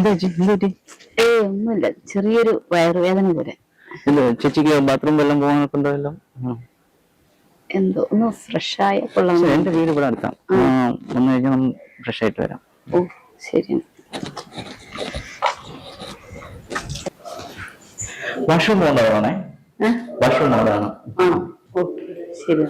ഒന്നുമില്ല, ചെറിയൊരു വയറുവേദന പോലെ. ചേച്ചിക്ക് ബാത്റൂം വെള്ളം പോകാനൊക്കെ ഉണ്ടല്ലോ? എന്തോ ഒന്ന് ഫ്രഷ് ആയ കൊള്ളാം. എന്റെ വീട് ഇവിടെ അടുത്താണ്, വന്നു കഴിഞ്ഞാൽ നമ്മൾ ഫ്രഷ് ആയിട്ട് വരാം. ഓ ശരി. വാഷ്റൂം പോകേണ്ടതാണേ? വാഷ്റൂം പോകേണ്ടതാണ്. ആണോ? ഓക്കെ ശരി.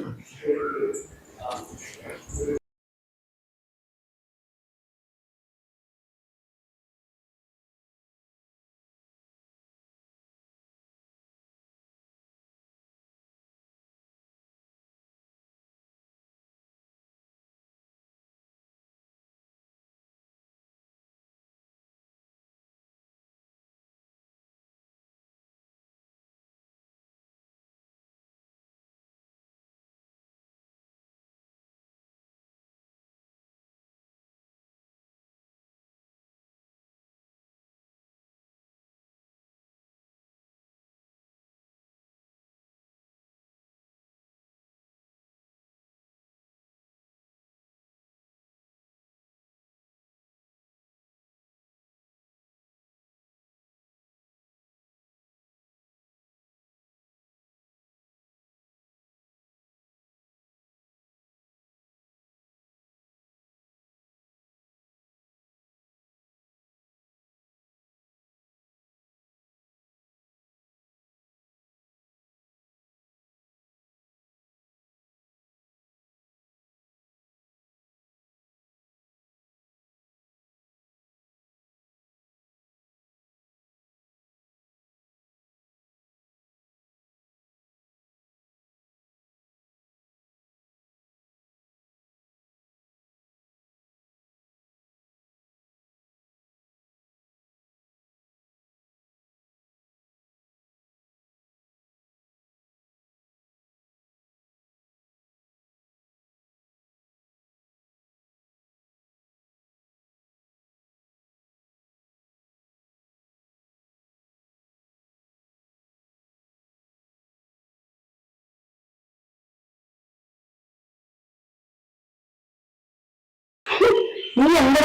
നീ എന്താ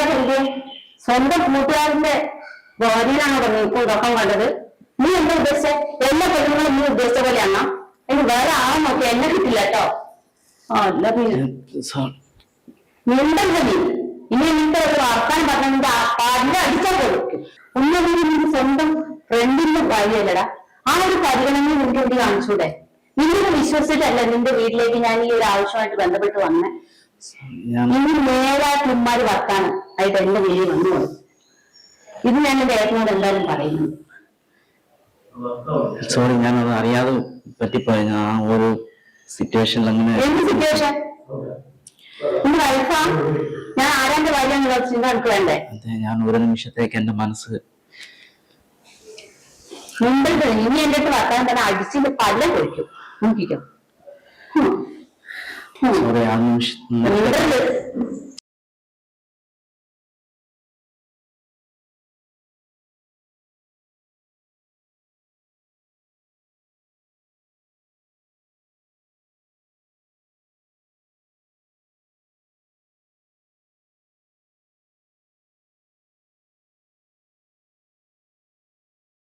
സ്വന്തം കൂട്ടുകാരന്റെ ഭാര്യയിലാണോ നീക്കും ഉറക്കം കണ്ടത്? നീ എന്താ ഉദ്ദേശിച്ച? എല്ലാ പെണ്ണുങ്ങളും നീ ഉദ്ദേശിച്ച പോലെയാണോ? എനിക്ക് വേറെ ആളെ നോക്കി എന്നെ കിട്ടില്ല കേട്ടോ. അല്ല നീണ്ടല്ലോ നീ. ഇനി നിന്റെ ഒരു വർത്താനം പറഞ്ഞ പാടിന്റെ അടിച്ചാൽ കൊടുക്കും. ഒന്നുകൂടി നിന്റെ സ്വന്തം ഫ്രണ്ടിന്റെ ഭാര്യയല്ലടാ. ആ ഒരു പരിഗണന നിന്റെ കൂടി കാണിച്ചൂടെ? നിന്നെ വിശ്വസിച്ചിട്ടല്ല നിന്റെ വീട്ടിലേക്ക് ഞാൻ ഈ ഒരു ആവശ്യമായിട്ട് ബന്ധപ്പെട്ട് വന്നേ. ഇനി നേരാട്ടുമാര് വർത്താനം ആയിട്ട് എന്റെ വീട്ടിൽ വന്നു പോയി. ഇത് ഞാൻ എന്റെ ഏട്ടനോട് എന്തായാലും പറയുന്നുണ്ട്. സോറി, ഞാനത് അറിയാതെ പറ്റിപ്പോയി. ആ ഒരു സിറ്റുവേഷൻ. എന്ത് സിറ്റുവേഷൻ? നിന്റെ വൈഫാ? ഞാൻ ആരാന്റെ ഭാര്യ ചിന്ത എനിക്ക് വേണ്ടേ? അതെ, ഞാൻ ഒരു നിമിഷത്തേക്ക് എന്റെ മനസ്സ് മുമ്പ് ഇനി എന്റെ അടുത്ത് വർത്താനം തന്നെ അടിച്ചിട്ട് പല്ല പൊഴിക്കും. നോക്കിക്കോ. സോറി, ആ നിമിഷം